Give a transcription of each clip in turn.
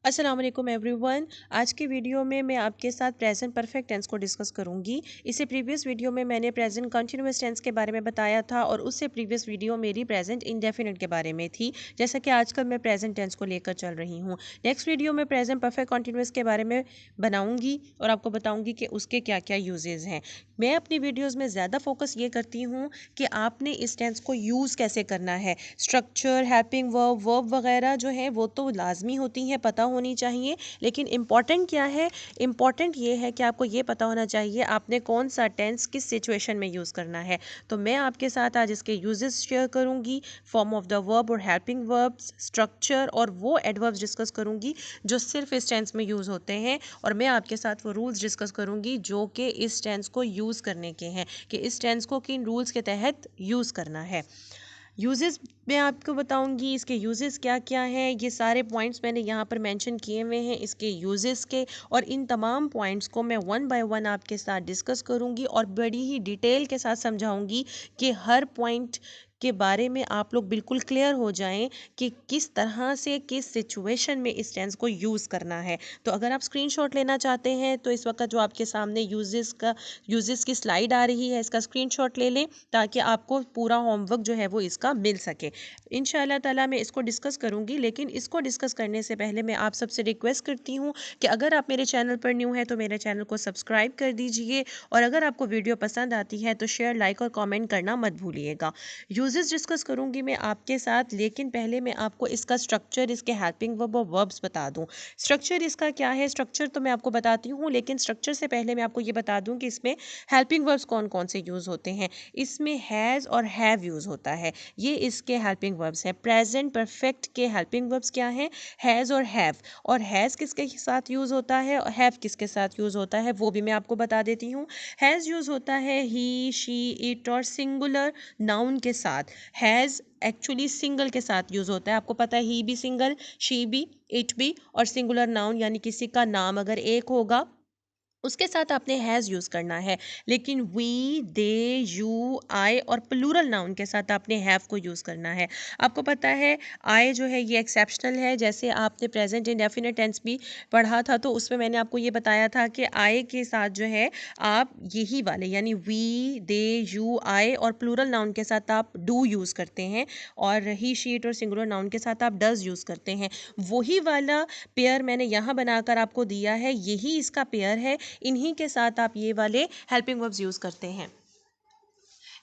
अस्सलाम वालेकुम एवरीवन। आज की वीडियो में मैं आपके साथ प्रेजेंट परफेक्ट टेंस को डिस्कस करूंगी। इससे प्रीवियस वीडियो में मैंने प्रेजेंट कंटिन्यूअस टेंस के बारे में बताया था और उससे प्रीवियस वीडियो मेरी प्रेजेंट इंडेफिनिट के बारे में थी। जैसा कि आजकल मैं प्रेजेंट टेंस को लेकर चल रही हूँ। नेक्स्ट वीडियो में प्रेजेंट परफेक्ट कंटिन्यूअस के बारे में बनाऊंगी और आपको बताऊंगी कि उसके क्या क्या यूजेस हैं। मैं अपनी वीडियोज़ में ज़्यादा फोकस ये करती हूँ कि आपने इस टेंस को यूज़ कैसे करना है। स्ट्रक्चर, हेल्पिंग वर्ब, वर्ब वगैरह जो है वो तो लाजमी होती हैं, पता होनी चाहिए। लेकिन इम्पॉर्टेंट क्या है? इम्पॉर्टेंट ये है कि आपको ये पता होना चाहिए आपने कौन सा टेंस किस सिचुएशन में यूज़ करना है। तो मैं आपके साथ आज इसके यूजेस शेयर करूँगी, फॉर्म ऑफ द वर्ब और हेल्पिंग वर्ब्स, स्ट्रक्चर और वो एडवर्ब्स डिस्कस करूँगी जो सिर्फ इस टेंस में यूज़ होते हैं। और मैं आपके साथ वो रूल्स डिस्कस करूँगी जो कि इस टेंस को यूज़ करने के हैं, कि इस टेंस को किन रूल्स के तहत यूज़ करना है। यूजेस मैं आपको बताऊंगी, इसके यूजेस क्या क्या हैं। ये सारे पॉइंट्स मैंने यहाँ पर मेंशन किए हुए हैं इसके यूजेस के, और इन तमाम पॉइंट्स को मैं वन बाय वन आपके साथ डिस्कस करूँगी और बड़ी ही डिटेल के साथ समझाऊंगी कि हर पॉइंट के बारे में आप लोग बिल्कुल क्लियर हो जाएं कि किस तरह से किस सिचुएशन में इस टेंस को यूज़ करना है। तो अगर आप स्क्रीनशॉट लेना चाहते हैं तो इस वक्त जो आपके सामने यूजेस की स्लाइड आ रही है, इसका स्क्रीनशॉट ले लें ताकि आपको पूरा होमवर्क जो है वो इसका मिल सके। इंशाल्लाह ताला मैं इसको डिस्कस करूंगी, लेकिन इसको डिस्कस करने से पहले मैं आप सबसे रिक्वेस्ट करती हूँ कि अगर आप मेरे चैनल पर न्यू हैं तो मेरे चैनल को सब्सक्राइब कर दीजिए, और अगर आपको वीडियो पसंद आती है तो शेयर, लाइक और कमेंट करना मत भूलिएगा। यूजेस डिस्कस करूंगी मैं आपके साथ, लेकिन पहले मैं आपको इसका स्ट्रक्चर, इसके हेल्पिंग वर्ब और वर्ब्स बता दूं। स्ट्रक्चर इसका क्या है? स्ट्रक्चर तो मैं आपको बताती हूँ, लेकिन स्ट्रक्चर से पहले मैं आपको ये बता दूं कि इसमें हेल्पिंग वर्ब्स कौन कौन से यूज़ होते हैं। इसमें हैज़ और हैव यूज़ होता है, ये इसके हेल्पिंग वर्ब्स हैं। प्रेजेंट परफेक्ट के हेल्पिंग वर्ब्स क्या हैं? हैज़ और हैव। और हैज़ किसके साथ यूज़ होता है और हैव किसके साथ यूज़ होता है वो भी मैं आपको बता देती हूँ। हैज़ यूज़ होता है ही, शी, इट और सिंगुलर नाउन के साथ। हैज़ एक्चुअली सिंगल के साथ यूज़ होता है। आपको पता है ही भी सिंगल, शी भी, इट भी, और सिंगुलर नाउन यानी किसी का नाम अगर एक होगा उसके साथ आपने हैज़ यूज़ करना है। लेकिन वी, दे, यू, आई और प्लूरल नाउन के साथ आपने हैव को यूज़ करना है। आपको पता है आई जो है ये एक्सेप्शनल है। जैसे आपने प्रेजेंट इंडेफिनिट टेंस भी पढ़ा था तो उसमें मैंने आपको ये बताया था कि आई के साथ जो है आप यही वाले यानी वी, दे, यू, आई और प्लूरल नाउन के साथ आप डू यूज़ करते हैं, और ही, शी, इट और सिंगुलर नाउन के साथ आप डज यूज़ करते हैं। वही वाला पेयर मैंने यहाँ बनाकर आपको दिया है, यही इसका पेयर है। इन्हीं के साथ आप ये वाले हेल्पिंग वर्ब्स यूज़ करते हैं,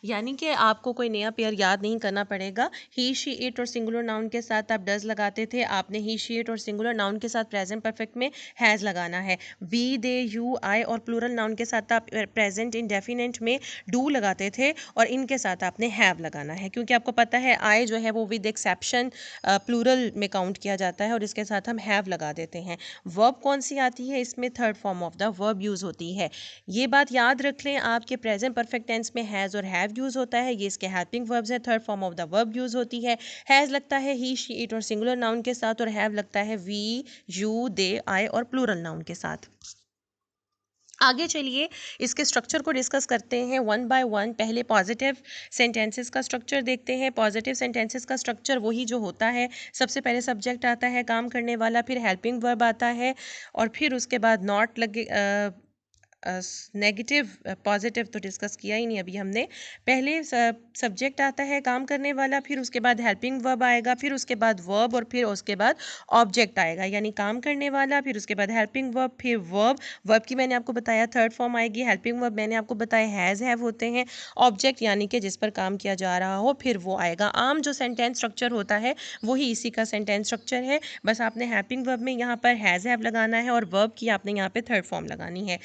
यानी कि आपको कोई नया पेयर याद नहीं करना पड़ेगा। ही, शी, इट और सिंगुलर नाउन के साथ आप डज लगाते थे, आपने ही, शी, इट और सिंगुलर नाउन के साथ प्रेजेंट परफेक्ट में हैज़ लगाना है। वी, दे, यू, आई और प्लूरल नाउन के साथ आप प्रेजेंट इंडेफिनिट में डू लगाते थे, और इनके साथ आपने हैव लगाना है, क्योंकि आपको पता है आई जो है वो विद एक्सेप्शन प्लूरल में काउंट किया जाता है और इसके साथ हम हैव लगा देते हैं। वर्ब कौन सी आती है इसमें? Third form of the verb use होती है। ये बात याद रख लें, आपके प्रेजेंट परफेक्ट टेंस में हैज़ और हैव यूज़ होता है, ये इसके हेल्पिंग वर्ब्स है। Third form of the verb use होती है। हैज़ लगता है ही, शी, इट और सिंगुलर नाउन के साथ, और हैव लगता है वी, यू, दे, आई और प्लूरल नाउन के साथ। आगे चलिए इसके स्ट्रक्चर को डिस्कस करते हैं वन बाय वन। पहले पॉजिटिव सेंटेंसेस का स्ट्रक्चर देखते हैं। पॉजिटिव सेंटेंसेस का स्ट्रक्चर वही जो होता है, सबसे पहले सब्जेक्ट आता है काम करने वाला, फिर हेल्पिंग वर्ब आता है, और फिर उसके बाद नॉट लगे। नेगेटिव पॉजिटिव तो डिस्कस किया ही नहीं अभी हमने। पहले सब्जेक्ट आता है काम करने वाला, फिर उसके बाद हेल्पिंग वर्ब आएगा, फिर उसके बाद वर्ब, और फिर उसके बाद ऑब्जेक्ट आएगा। यानी काम करने वाला, फिर उसके बाद हेल्पिंग वर्ब, फिर वर्ब। वर्ब की मैंने आपको बताया थर्ड फॉर्म आएगी। हेल्पिंग वर्ब मैंने आपको बताया हैज़, हैव होते हैं। ऑब्जेक्ट यानी कि जिस पर काम किया जा रहा हो, फिर वो आएगा। आम जो सेंटेंस स्ट्रक्चर होता है वही इसी का सेंटेंस स्ट्रक्चर है। बस आपने हेल्पिंग वर्ब में यहाँ पर हैज़, हैव लगाना है, और वर्ब की आपने यहाँ पे थर्ड फॉर्म लगानी है।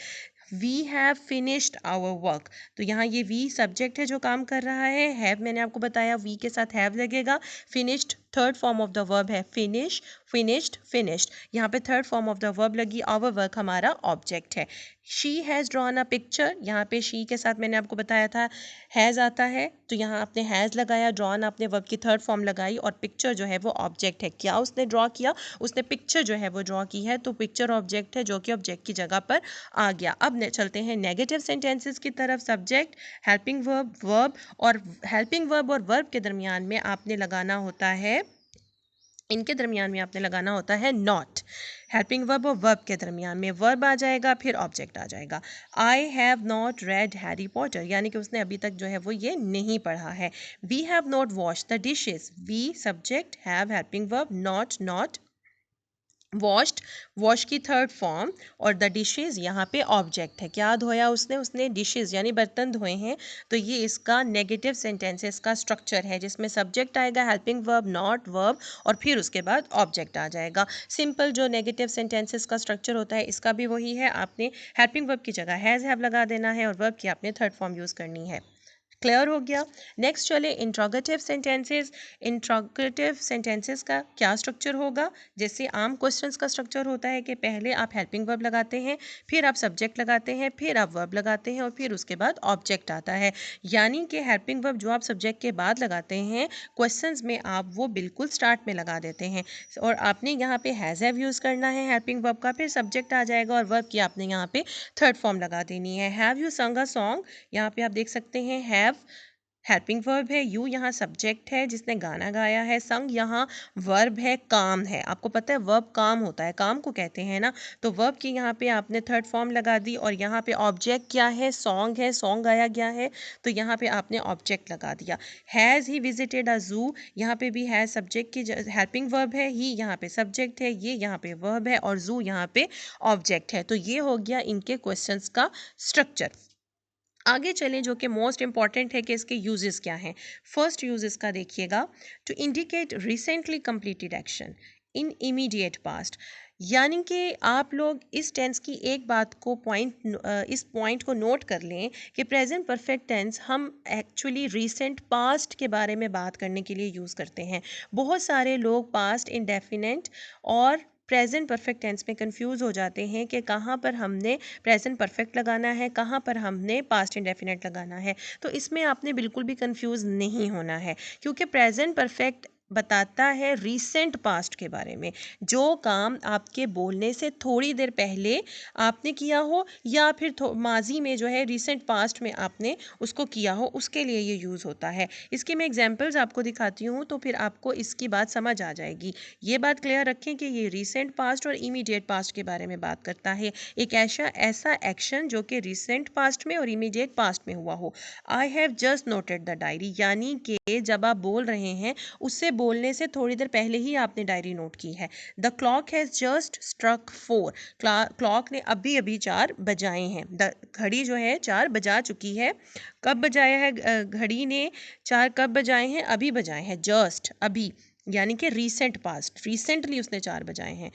We have finished our work. तो यहाँ ये वी सब्जेक्ट है जो काम कर रहा है। हैव मैंने आपको बताया वी के साथ हैव लगेगा। Finished third form of the verb है फिनिश, फिनिश्ड, फिनिश्ड। यहाँ पे third form of the verb लगी। आवर वर्क हमारा ऑब्जेक्ट है। She has drawn a picture, यहाँ पे शी के साथ मैंने आपको बताया था हैज़ आता है, तो यहाँ आपने हैज़ लगाया, ड्रॉन आपने वर्ब की थर्ड फॉर्म लगाई, और पिक्चर जो है वो ऑब्जेक्ट है। क्या उसने ड्रॉ किया? उसने पिक्चर जो है वो ड्रॉ की है, तो पिक्चर ऑब्जेक्ट है जो कि ऑब्जेक्ट की जगह पर आ गया। अब चलते हैं नेगेटिव सेंटेंसेस की तरफ। सब्जेक्ट, हेल्पिंग वर्ब, वर्ब, और हेल्पिंग वर्ब और वर्ब के दरमियान में आपने लगाना होता है, इनके दरमियान में आपने लगाना होता है नॉट। हेल्पिंग वर्ब और वर्ब के दरमियान में वर्ब आ जाएगा, फिर ऑब्जेक्ट आ जाएगा। I have not red Harry Potter, यानी कि उसने अभी तक जो है वो ये नहीं पढ़ा है। We have not wash the dishes, we subject, have helping verb, not washed, wash की थर्ड फॉर्म, और द डिशेज यहाँ पे ऑब्जेक्ट है। क्या धोया उसने डिशेज यानी बर्तन धोए हैं। तो ये इसका नेगेटिव सेंटेंसेस का स्ट्रक्चर है, जिसमें सब्जेक्ट आएगा, हेल्पिंग वर्ब, नॉट वर्ब, और फिर उसके बाद ऑब्जेक्ट आ जाएगा। सिंपल जो नेगेटिव सेंटेंसेस का स्ट्रक्चर होता है, इसका भी वही है। आपने हेल्पिंग वर्ब की जगह हैज़ हैव लगा देना है और वर्ब की आपने थर्ड फॉर्म यूज़ करनी है। क्लियर हो गया। नेक्स्ट चले इंट्रोगेटिव सेंटेंसेस। इंट्रोगेटिव सेंटेंसेस का क्या स्ट्रक्चर होगा? जैसे आम क्वेश्चंस का स्ट्रक्चर होता है कि पहले आप हेल्पिंग वर्ब लगाते हैं, फिर आप सब्जेक्ट लगाते हैं, फिर आप वर्ब लगाते हैं और फिर उसके बाद ऑब्जेक्ट आता है। यानी कि हेल्पिंग वर्ब जो आप सब्जेक्ट के बाद लगाते हैं, क्वेश्चंस में आप वो बिल्कुल स्टार्ट में लगा देते हैं। और आपने यहाँ पे हैज़ हैव यूज़ करना है हेल्पिंग वर्ब का, फिर सब्जेक्ट आ जाएगा और वर्ब की आपने यहाँ पे थर्ड फॉर्म लगा देनी है। हैव यू संग अ सॉन्ग, यहाँ पे आप देख सकते हैं हैव हेल्पिंग वर्ब है, यू यहाँ सब्जेक्ट है जिसने गाना गाया है, संग यहाँ वर्ब है, काम है। आपको पता है वर्ब काम होता है, काम को कहते हैं ना। तो वर्ब की यहाँ पे आपने थर्ड फॉर्म लगा दी और यहाँ पे ऑब्जेक्ट क्या है? सॉन्ग है, सॉन्ग गाया गया है, तो यहाँ पे आपने ऑब्जेक्ट लगा दिया। हैज़ ही विजिटेड अ जू, यहाँ पे भी है सब्जेक्ट की हेल्पिंग वर्ब है, ही यहाँ पे सब्जेक्ट है, ये यहाँ पे वर्ब है और जू यहाँ पे ऑब्जेक्ट है। तो ये हो गया इनके क्वेश्चंस का स्ट्रक्चर। आगे चलें, जो कि मोस्ट इंपॉर्टेंट है कि इसके यूजेस क्या हैं। फर्स्ट यूज इसका देखिएगा, to indicate recently completed action in immediate past. यानी कि आप लोग इस टेंस की एक बात को इस पॉइंट को नोट कर लें कि प्रेजेंट परफेक्ट टेंस हम एक्चुअली रीसेंट पास्ट के बारे में बात करने के लिए यूज़ करते हैं। बहुत सारे लोग पास्ट इंडेफिनेट और प्रेजेंट परफेक्ट टेंस में कंफ्यूज हो जाते हैं कि कहाँ पर हमने प्रेजेंट परफेक्ट लगाना है, कहाँ पर हमने पास्ट इंडेफिनेट लगाना है। तो इसमें आपने बिल्कुल भी कंफ्यूज नहीं होना है, क्योंकि प्रेजेंट परफेक्ट बताता है रीसेंट पास्ट के बारे में। जो काम आपके बोलने से थोड़ी देर पहले आपने किया हो या फिर माजी में जो है रीसेंट पास्ट में आपने उसको किया हो, उसके लिए ये यूज़ होता है। इसके मैं एग्जांपल्स आपको दिखाती हूँ तो फिर आपको इसकी बात समझ आ जाएगी। ये बात क्लियर रखें कि ये रीसेंट पास्ट और इमीडिएट पास्ट के बारे में बात करता है। एक ऐसा एक्शन जो कि रिसेंट पास्ट में और इमीडिएट पास्ट में हुआ हो। आई have just noted the diary, यानी कि जब आप बोल रहे हैं उससे बोलने से थोड़ी देर पहले ही आपने डायरी नोट की है। The clock has just struck 4, clock ने अभी अभी 4 बजाए हैं। द घड़ी जो है 4 बजा चुकी है। कब बजाया है घड़ी ने 4? कब बजाए हैं? अभी बजाए हैं, जस्ट अभी, यानी कि रीसेंट पास्ट, रिसेंटली उसने 4 बजाए हैं।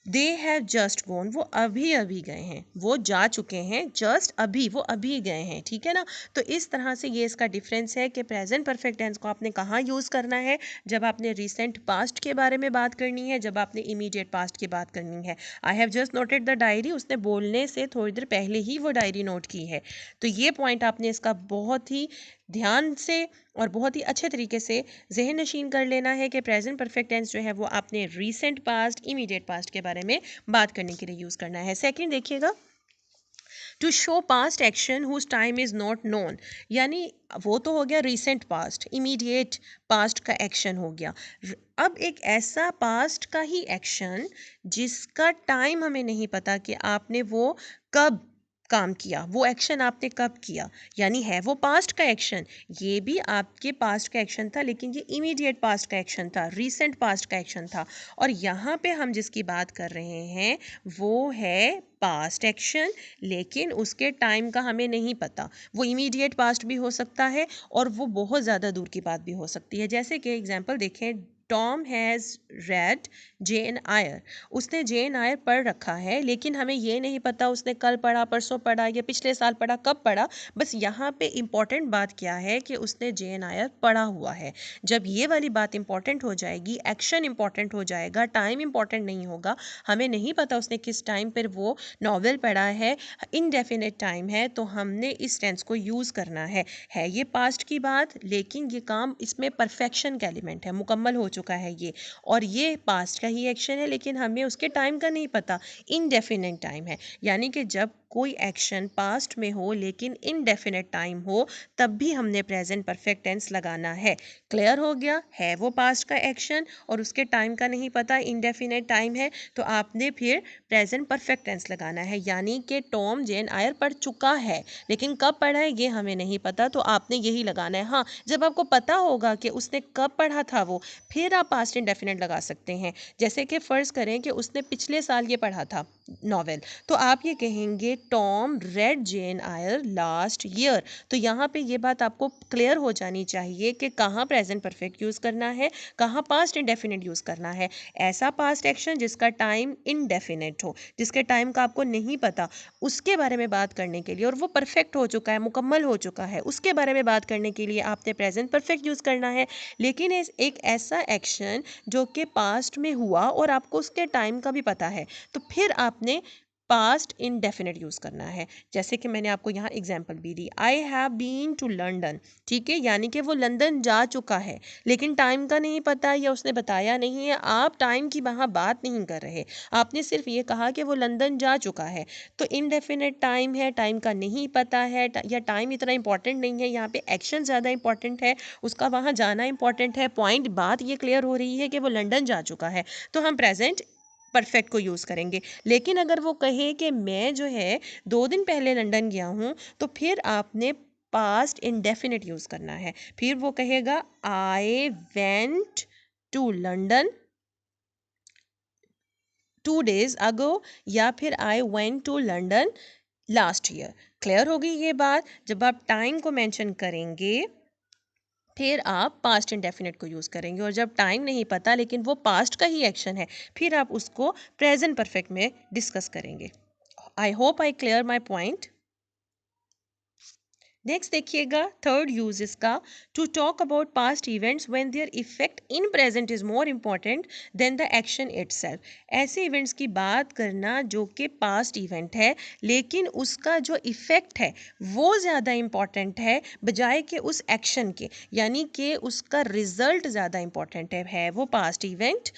दे हैव जस्ट गॉन, वो अभी अभी गए हैं, वो जा चुके हैं, जस्ट अभी, वो अभी गए हैं। ठीक है ना। तो इस तरह से ये इसका डिफरेंस है कि प्रेजेंट परफेक्ट टेंस को आपने कहाँ यूज़ करना है, जब आपने रिसेंट पास्ट के बारे में बात करनी है, जब आपने इमीडिएट पास्ट की बात करनी है। आई have just noted the diary, उसने बोलने से थोड़ी देर पहले ही वो डायरी नोट की है। तो ये पॉइंट आपने इसका बहुत ही ध्यान से और बहुत ही अच्छे तरीके से जहन नशीन कर लेना है कि प्रेजेंट परफेक्ट टेंस जो है वो आपने रीसेंट पास्ट, इमीडिएट पास्ट के बारे में बात करने के लिए यूज़ करना है। सेकंड देखिएगा, to show past action whose time is not known, यानी वो तो हो गया रीसेंट पास्ट, इमीडिएट पास्ट का एक्शन हो गया। अब एक ऐसा पास्ट का ही एक्शन जिसका टाइम हमें नहीं पता कि आपने वो कब काम किया, वो एक्शन आपने कब किया, यानी है वो पास्ट का एक्शन। ये भी आपके पास्ट का एक्शन था, लेकिन ये इमीडिएट पास्ट का एक्शन था, रीसेंट पास्ट का एक्शन था। और यहाँ पे हम जिसकी बात कर रहे हैं वो है पास्ट एक्शन, लेकिन उसके टाइम का हमें नहीं पता। वो इमीडिएट पास्ट भी हो सकता है और वो बहुत ज़्यादा दूर की बात भी हो सकती है। जैसे कि एग्जाम्पल देखें, टॉम हैज़ रेड जेन आयर, उसने जेन आयर पढ़ रखा है, लेकिन हमें ये नहीं पता उसने कल पढ़ा, परसों पढ़ा या पिछले साल पढ़ा, कब पढ़ा। बस यहाँ पे इम्पॉर्टेंट बात क्या है कि उसने जेन आयर पढ़ा हुआ है। जब ये वाली बात इम्पॉर्टेंट हो जाएगी, एक्शन इम्पॉर्टेंट हो जाएगा, टाइम इम्पॉर्टेंट नहीं होगा, हमें नहीं पता उसने किस टाइम पर वो नॉवेल पढ़ा है, इनडेफिनेट टाइम है, तो हमने इस टेंस को यूज़ करना है। ये पास्ट की बात, लेकिन ये काम इसमें परफेक्शन का एलिमेंट है, मुकम्मल हो चुका है ये, और ये पास्ट का ही एक्शन है, लेकिन हमें उसके टाइम का नहीं पता, इनडेफिनेट टाइम है। यानी कि जब कोई एक्शन पास्ट में हो लेकिन इनडेफिनेट टाइम हो तब भी हमने प्रेजेंट परफेक्ट टेंस लगाना है। क्लियर हो गया? है वो पास्ट का एक्शन और उसके टाइम का नहीं पता, इनडेफिनेट टाइम है, तो आपने फिर प्रेजेंट परफेक्ट टेंस लगाना है। यानी कि टॉम जेन आयर पढ़ चुका है लेकिन कब पढ़ा है ये हमें नहीं पता, तो आपने यही लगाना है। हाँ, जब आपको पता होगा कि उसने कब पढ़ा था वो, फिर आप पास्ट इंडेफिनेट लगा सकते हैं। जैसे कि फ़र्ज़ करें कि उसने पिछले साल ये पढ़ा था नॉवेल, तो आप ये कहेंगे टॉम रेड जेन आयर लास्ट ईयर। तो यहाँ पे ये बात आपको क्लियर हो जानी चाहिए कि कहाँ प्रेजेंट परफेक्ट यूज़ करना है, कहाँ पास्ट इंडेफिनेट यूज़ करना है। ऐसा पास्ट एक्शन जिसका टाइम इनडेफिनेट हो, जिसके टाइम का आपको नहीं पता, उसके बारे में बात करने के लिए, और वो परफेक्ट हो चुका है, मुकम्मल हो चुका है, उसके बारे में बात करने के लिए आपने प्रेजेंट परफेक्ट यूज़ करना है। लेकिन एक ऐसा एक्शन जो कि पास्ट में हुआ और आपको उसके टाइम का भी पता है, तो फिर आपने पास्ट इंडेफिनेट यूज़ करना है। जैसे कि मैंने आपको यहाँ एग्जांपल भी दी, I have been to London. ठीक है, यानी कि वो लंदन जा चुका है लेकिन टाइम का नहीं पता या उसने बताया नहीं है, आप टाइम की वहाँ बात नहीं कर रहे, आपने सिर्फ ये कहा कि वो लंदन जा चुका है। तो इनडेफिनेट टाइम है, टाइम का नहीं पता है, या टाइम इतना इंपॉर्टेंट नहीं है, यहाँ पे एक्शन ज़्यादा इंपॉर्टेंट है, उसका वहाँ जाना इंपॉर्टेंट है। पॉइंट, बात ये क्लियर हो रही है कि वो लंदन जा चुका है, तो हम प्रेजेंट परफेक्ट को यूज़ करेंगे। लेकिन अगर वो कहे कि मैं जो है 2 दिन पहले लंदन गया हूँ, तो फिर आपने पास्ट इंडेफिनिट यूज़ करना है। फिर वो कहेगा I went to London 2 days ago, या फिर I went to London last year. Clear हो गई ये बात? जब आप टाइम को मेंशन करेंगे फिर आप पास्ट इंडेफिनिट को यूज़ करेंगे, और जब टाइम नहीं पता लेकिन वो पास्ट का ही एक्शन है, फिर आप उसको प्रेजेंट परफेक्ट में डिस्कस करेंगे। I hope I clear my point. Next देखिएगा, थर्ड यूज इसका, to talk about past events when their effect in present is more important than the action itself. ऐसे इवेंट्स की बात करना जो कि पास्ट इवेंट है लेकिन उसका जो इफेक्ट है वो ज़्यादा इम्पॉर्टेंट है बजाय कि उस एक्शन के, यानी कि उसका रिजल्ट ज़्यादा इम्पॉर्टेंट है वो पास्ट इवेंट,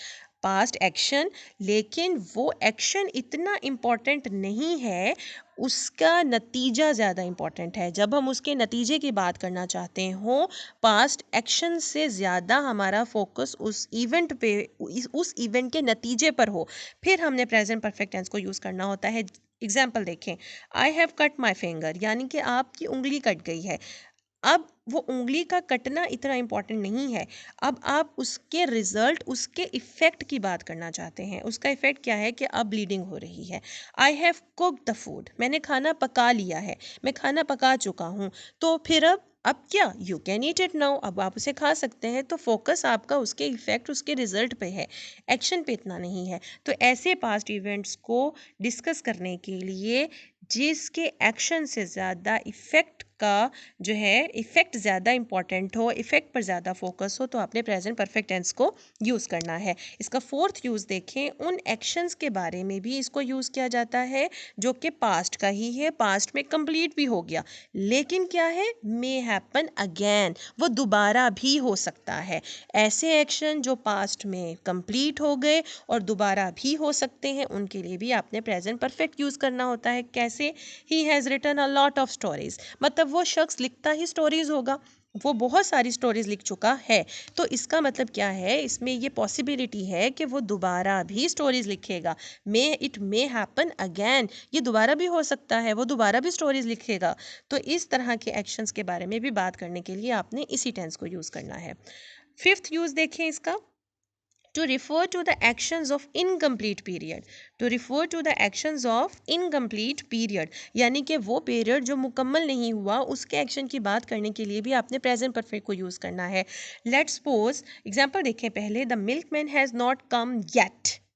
पास्ट एक्शन, लेकिन वो एक्शन इतना इम्पॉर्टेंट नहीं है, उसका नतीजा ज़्यादा इम्पॉर्टेंट है। जब हम उसके नतीजे की बात करना चाहते हों, पास्ट एक्शन से ज़्यादा हमारा फोकस उस इवेंट पे, उस इवेंट के नतीजे पर हो, फिर हमने प्रेजेंट परफेक्ट टेंस को यूज़ करना होता है। एग्जाम्पल देखें, I have cut my finger, यानी कि आपकी उंगली कट गई है। अब वो उंगली का कटना इतना इम्पॉर्टेंट नहीं है, अब आप उसके रिजल्ट, उसके इफ़ेक्ट की बात करना चाहते हैं। उसका इफ़ेक्ट क्या है कि अब ब्लीडिंग हो रही है। I have cooked the food, मैंने खाना पका लिया है, मैं खाना पका चुका हूँ, तो फिर अब क्या, you can eat it now, अब आप उसे खा सकते हैं। तो फोकस आपका उसके इफ़ेक्ट, उसके रिजल्ट पे है, एक्शन पे इतना नहीं है। तो ऐसे पास्ट इवेंट्स को डिस्कस करने के लिए जिसके एक्शन से ज़्यादा इफ़ेक्ट का जो है, इफ़ेक्ट ज़्यादा इंपॉर्टेंट हो, इफ़ेक्ट पर ज़्यादा फोकस हो, तो आपने प्रेजेंट परफेक्ट टेंस को यूज़ करना है। इसका फोर्थ यूज़ देखें, उन एक्शंस के बारे में भी इसको यूज़ किया जाता है जो कि पास्ट का ही है, पास्ट में कंप्लीट भी हो गया, लेकिन क्या है, मे हैपन अगेन, वो दोबारा भी हो सकता है। ऐसे एक्शन जो पास्ट में कंप्लीट हो गए और दोबारा भी हो सकते हैं, उनके लिए भी आपने प्रेजेंट परफेक्ट यूज़ करना होता है। कैसे? He has written a lot of stories, मतलब वो शख्स लिखता ही स्टोरीज होगा, वो बहुत सारी स्टोरीज लिख चुका है, तो इसका मतलब क्या है, इसमें ये पॉसिबिलिटी है कि वो दोबारा भी स्टोरीज लिखेगा। इट मे हैपन अगैन, ये दोबारा भी हो सकता है, वो दोबारा भी स्टोरीज लिखेगा। तो इस तरह के एक्शंस के बारे में भी बात करने के लिए आपने इसी टेंस को यूज़ करना है। फिफ्थ यूज़ देखें इसका, to refer to the actions of incomplete period, to refer to the actions of incomplete period, यानी कि वो पीरियड जो मुकम्मल नहीं हुआ उसके एक्शन की बात करने के लिए भी आपने प्रेजेंट परफेक्ट को यूज़ करना है। लेट्स सपोज, एग्जांपल देखें पहले, the milkman has not come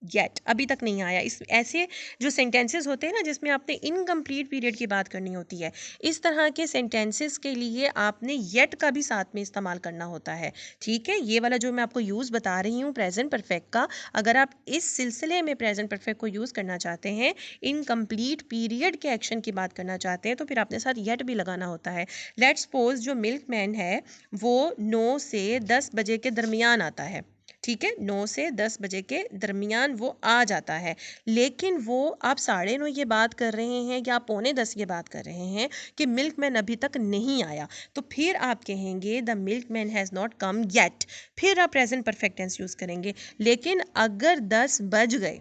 yet, अभी तक नहीं आया। इस ऐसे जो सेंटेंसेस होते हैं ना जिसमें आपने इनकम्प्लीट पीरियड की बात करनी होती है, इस तरह के सेंटेंसेस के लिए आपने येट का भी साथ में इस्तेमाल करना होता है। ठीक है, ये वाला जो मैं आपको यूज़ बता रही हूँ प्रेजेंट परफेक्ट का, अगर आप इस सिलसिले में प्रेजेंट परफेक्ट को यूज़ करना चाहते हैं, इनकम्प्लीट पीरियड के एक्शन की बात करना चाहते हैं, तो फिर आपने साथ येट भी लगाना होता है। लेट्स सपोज जो मिल्कमैन है वो 9 से 10 बजे के दरमियान आता है, ठीक है, 9 से 10 बजे के दरमियान वो आ जाता है। लेकिन वो आप 9:30 ये बात कर रहे हैं या 9:45 ये बात कर रहे हैं कि मिल्कमैन अभी तक नहीं आया, तो फिर आप कहेंगे the milkman has not come yet. फिर आप प्रेजेंट परफेक्ट टेंस यूज़ करेंगे। लेकिन अगर 10 बज गए,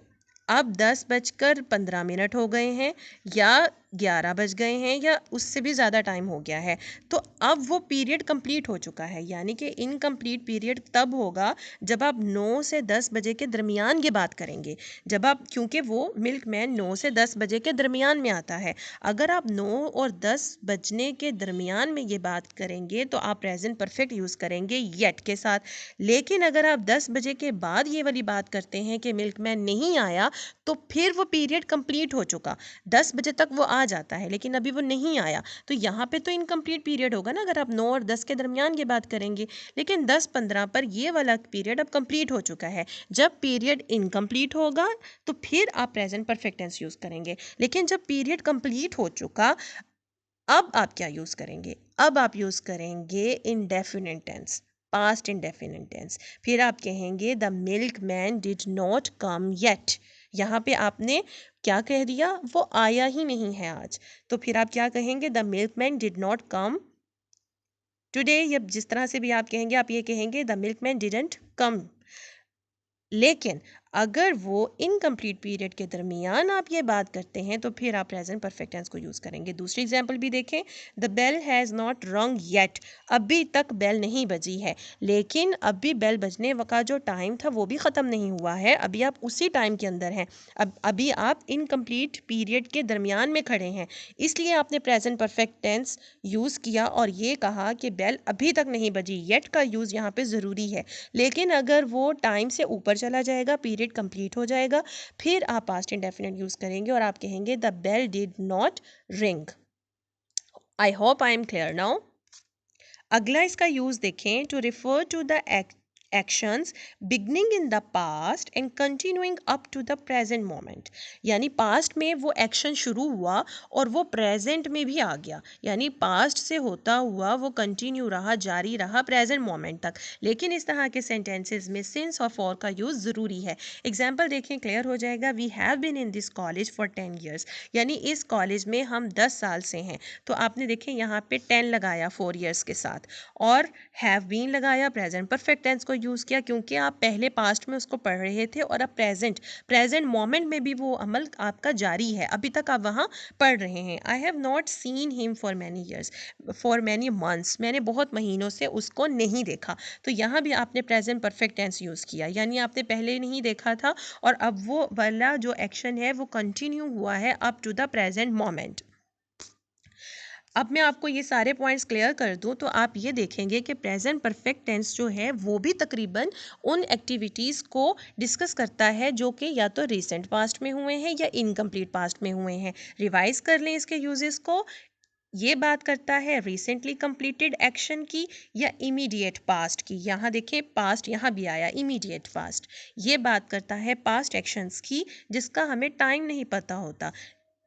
अब 10:15 हो गए हैं या 11 बज गए हैं या उससे भी ज़्यादा टाइम हो गया है, तो अब वो पीरियड कंप्लीट हो चुका है। यानी कि इनकम्प्लीट पीरियड तब होगा जब आप 9 से 10 बजे के दरमियान ये बात करेंगे। जब आप, क्योंकि वो मिल्कमैन 9 से 10 बजे के दरमियान में आता है। अगर आप 9 और 10 बजने के दरमियान में ये बात करेंगे तो आप प्रेजेंट परफेक्ट यूज़ करेंगे येट के साथ। लेकिन अगर आप 10 बजे के बाद ये वाली बात करते हैं कि मिल्कमैन नहीं आया, तो फिर वो पीरियड कंप्लीट हो चुका। 10 बजे तक वो आ जाता है लेकिन अभी वो नहीं आया, तो यहाँ पे तो इनकम्प्लीट पीरियड होगा ना अगर आप 9 और 10 के दरमियान ये बात करेंगे। लेकिन 10:15 पर ये वाला पीरियड अब कंप्लीट हो चुका है। जब पीरियड इनकम्प्लीट होगा तो फिर आप प्रेजेंट परफेक्ट टेंस यूज़ करेंगे। लेकिन जब पीरियड कंप्लीट हो चुका, अब आप क्या यूज़ करेंगे? अब आप यूज़ करेंगे indefinite tense, past indefinite tense. फिर आप कहेंगे the milkman did not come yet. यहाँ पे आपने क्या कह दिया? वो आया ही नहीं है आज। तो फिर आप क्या कहेंगे? The milkman did not come today, या जिस तरह से भी आप कहेंगे, आप ये कहेंगे द मिल्कमैन डिडंट कम। लेकिन अगर वो इनकम्प्लीट पीरियड के दरमियान आप ये बात करते हैं तो फिर आप प्रेजेंट परफेक्ट टेंस को यूज़ करेंगे। दूसरी एग्जांपल भी देखें, द बेल हैज़ नॉट रंग येट। अभी तक बेल नहीं बजी है, लेकिन अभी बेल बजने का जो टाइम था वो भी ख़त्म नहीं हुआ है, अभी आप उसी टाइम के अंदर हैं। अब अभी आप इनकम्प्लीट पीरियड के दरमियान में खड़े हैं, इसलिए आपने प्रेजेंट परफेक्ट टेंस यूज़ किया और ये कहा कि बेल अभी तक नहीं बजी। येट का यूज़ यहाँ पे ज़रूरी है। लेकिन अगर वो टाइम से ऊपर चला जाएगा, पीरियड कंप्लीट हो जाएगा, फिर आप पास्ट इंडेफिनिट यूज़ करेंगे और आप कहेंगे the bell did not ring. I hope I am clear now. अगला इसका यूज़ देखें, to refer to the actions beginning in the past and continuing up to the present moment. यानी past में वो एक्शन शुरू हुआ और वो प्रेजेंट में भी आ गया, यानी पास्ट से होता हुआ वो कंटिन्यू रहा, जारी रहा प्रेजेंट मोमेंट तक। लेकिन इस तरह के सेंटेंसेस में सिंस और फॉर का यूज़ ज़रूरी है। एग्जाम्पल देखें, क्लियर हो जाएगा। We have been in this college for 10 years, यानी इस कॉलेज में हम 10 साल से हैं। तो आपने देखें यहाँ पे 10 लगाया 4 ईयर्स के साथ, और हैव बीन लगाया, प्रेजेंट परफेक्ट टेंस को यूज़ किया क्योंकि आप पहले पास्ट में उसको पढ़ रहे थे और अब प्रेजेंट मोमेंट में भी वो अमल आपका जारी है, अभी तक आप वहाँ पढ़ रहे हैं। I have not seen him for many years, for many months, मैंने बहुत महीनों से उसको नहीं देखा। तो यहाँ भी आपने प्रेजेंट परफेक्ट टेंस यूज़ किया, यानी आपने पहले नहीं देखा था और अब वो वाला जो एक्शन है वो कंटिन्यू हुआ है up to the present moment. अब मैं आपको ये सारे पॉइंट्स क्लियर कर दूं तो आप ये देखेंगे कि प्रेजेंट परफेक्ट टेंस जो है वो भी तकरीबन उन एक्टिविटीज़ को डिस्कस करता है जो कि या तो रिसेंट पास्ट में हुए हैं या इनकम्प्लीट पास्ट में हुए हैं। रिवाइज कर लें इसके यूजेस को। ये बात करता है रिसेंटली कंप्लीटेड एक्शन की या इमीडिएट पास्ट की। यहाँ देखें पास्ट यहाँ भी आया, इमीडिएट पास्ट। ये बात करता है पास्ट एक्शंस की जिसका हमें टाइम नहीं पता होता,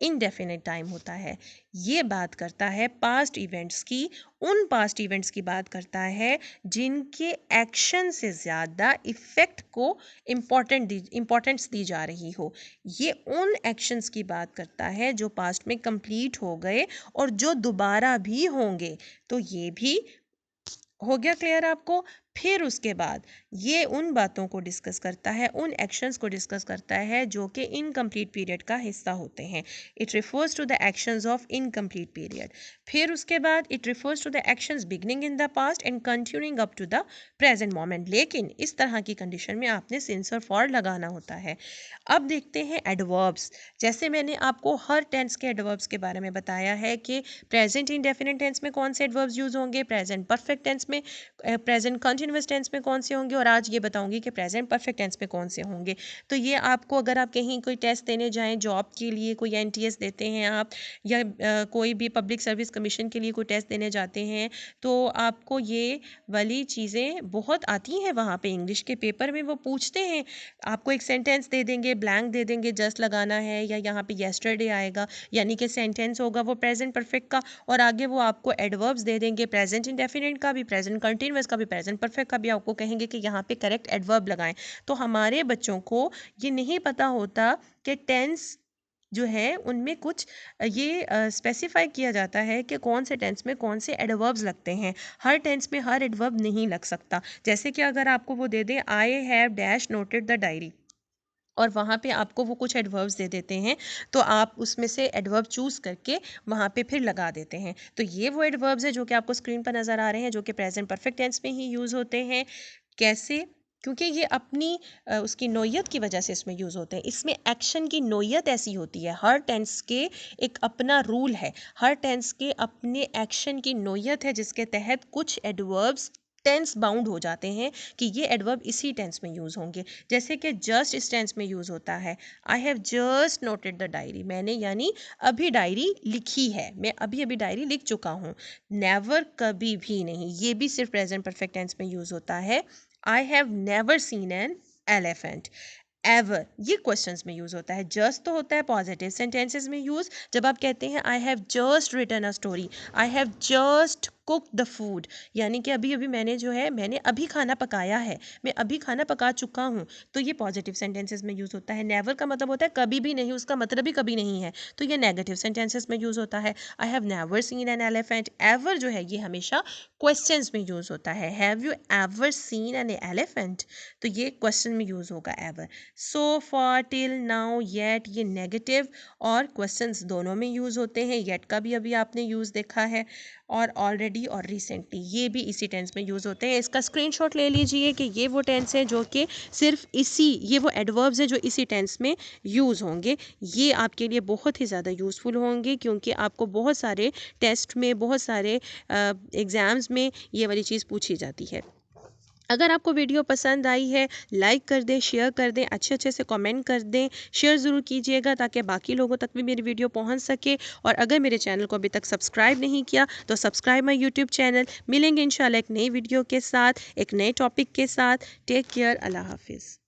इनडेफिनेट टाइम होता है। ये बात करता है पास्ट इवेंट्स की, उन पास्ट इवेंट्स की बात करता है जिनके एक्शन से ज़्यादा इफ़ेक्ट को इम्पोर्टेंस दी जा रही हो। ये उन एक्शंस की बात करता है जो पास्ट में कंप्लीट हो गए और जो दोबारा भी होंगे। तो ये भी हो गया क्लियर आपको। फिर उसके बाद ये उन बातों को डिस्कस करता है, उन एक्शंस को डिस्कस करता है जो कि इनकम्प्लीट पीरियड का हिस्सा होते हैं। It refers to the actions of incomplete period. फिर उसके बाद it refers to the actions beginning in the past and continuing up to the present moment. लेकिन इस तरह की कंडीशन में आपने सिंस और फॉर लगाना होता है। अब देखते हैं एडवर्ब्स। जैसे मैंने आपको हर टेंस के एडवर्ब्स के बारे में बताया है कि प्रेजेंट इंडेफिनिट टेंस में कौन से एडवर्ब्स यूज होंगे, प्रेजेंट परफेक्ट टेंस में, प्रेजेंट कंटिन्यूअस टेंस में कौन से होंगे, और आज ये बताऊंगी कि प्रेजेंट परफेक्ट टेंस में कौन से होंगे। तो ये आपको, अगर आप कहीं कोई टेस्ट देने जाएं जॉब के लिए, कोई एनटीएस देते हैं आप, या कोई भी पब्लिक सर्विस कमीशन के लिए कोई टेस्ट देने जाते हैं, तो आपको ये वाली चीज़ें बहुत आती हैं। वहाँ पे इंग्लिश के पेपर में वो पूछते हैं, आपको एक सेंटेंस दे देंगे, ब्लैंक दे देंगे, जस्ट लगाना है, या यहाँ पे येस्टरडे आएगा, यानी कि सेंटेंस होगा वो प्रेजेंट परफेक्ट का, और आगे वो आपको एडवर्ब्स दे देंगे, प्रेजेंट इंडेफिनिट का भी, प्रेजेंट कंटिन्यूअस का भी, प्रेजेंट परफेक्ट परफेक्ट का भी आपको कहेंगे कि यहाँ पे करेक्ट एडवर्ब लगाएं, तो हमारे बच्चों को ये नहीं पता होता कि टेंस जो है उनमें कुछ ये स्पेसिफाई किया जाता है कि कौन से टेंस में कौन से एडवर्ब्स लगते हैं। हर टेंस में हर एडवर्ब नहीं लग सकता। जैसे कि अगर आपको वो दे दें I have dash noted the diary, और वहाँ पे आपको वो कुछ एडवर्ब्स दे देते हैं, तो आप उसमें से एडवर्ब चूज़ करके वहाँ पे फिर लगा देते हैं। तो ये वो एडवर्ब्स हैं जो कि आपको स्क्रीन पर नज़र आ रहे हैं, जो कि प्रेजेंट परफेक्ट टेंस में ही यूज़ होते हैं। कैसे? क्योंकि ये अपनी उसकी नोयत की वजह से इसमें यूज़ होते हैं। इसमें एक्शन की नोयत ऐसी होती है, हर टेंस के एक अपना रूल है, हर टेंस के अपने एक्शन की नोयत है, जिसके तहत कुछ एडवर्ब्स टेंस बाउंड हो जाते हैं कि ये एडवर्ब इसी टेंस में यूज़ होंगे। जैसे कि जस्ट इस टेंस में यूज़ होता है, आई have just noted the diary, मैंने यानी अभी डायरी लिखी है, मैं अभी अभी डायरी लिख चुका हूँ। नेवर, कभी भी नहीं, ये भी सिर्फ प्रेजेंट परफेक्ट टेंस में यूज़ होता है। I have never seen an elephant, ever ये क्वेश्चंस में यूज़ होता है। जस्ट तो होता है पॉजिटिव सेंटेंसेस में यूज़, जब आप कहते हैं I have just written a story, I have just cook the food, यानी कि अभी अभी मैंने जो है मैंने अभी खाना पकाया है, मैं अभी खाना पका चुका हूँ, तो ये पॉजिटिव सेंटेंसेस में यूज़ होता है। नेवर का मतलब होता है कभी भी नहीं, उसका मतलब ही कभी नहीं है, तो ये नेगेटिव सेंटेंसेस में यूज़ होता है। I have never seen an elephant, ever जो है ये हमेशा क्वेश्चंस में यूज़ होता है। Have you ever seen an elephant, तो ये क्वेश्चन में यूज़ होगा एवर। सो फार, टिल, नाउ, येट, ये नेगेटिव और क्वेश्चंस दोनों में यूज़ होते हैं। येट का भी अभी आपने यूज़ देखा है, और ऑलरेडी और रिसेंटली ये भी इसी टेंस में यूज़ होते हैं। इसका स्क्रीनशॉट ले लीजिए कि ये वो टेंस है जो कि सिर्फ इसी, ये वो एडवर्ब्स हैं जो इसी टेंस में यूज़ होंगे। ये आपके लिए बहुत ही ज़्यादा यूज़फुल होंगे, क्योंकि आपको बहुत सारे टेस्ट में, बहुत सारे एग्ज़ाम्स में ये वाली चीज़ पूछी जाती है। अगर आपको वीडियो पसंद आई है, लाइक कर दें, शेयर कर दें, अच्छे अच्छे से कमेंट कर दें, शेयर ज़रूर कीजिएगा ताकि बाकी लोगों तक भी मेरी वीडियो पहुंच सके। और अगर मेरे चैनल को अभी तक सब्सक्राइब नहीं किया तो सब्सक्राइब माय यूट्यूब चैनल। मिलेंगे इंशाल्लाह एक नई वीडियो के साथ, एक नए टॉपिक के साथ। टेक केयर, अल्लाह हाफिज़।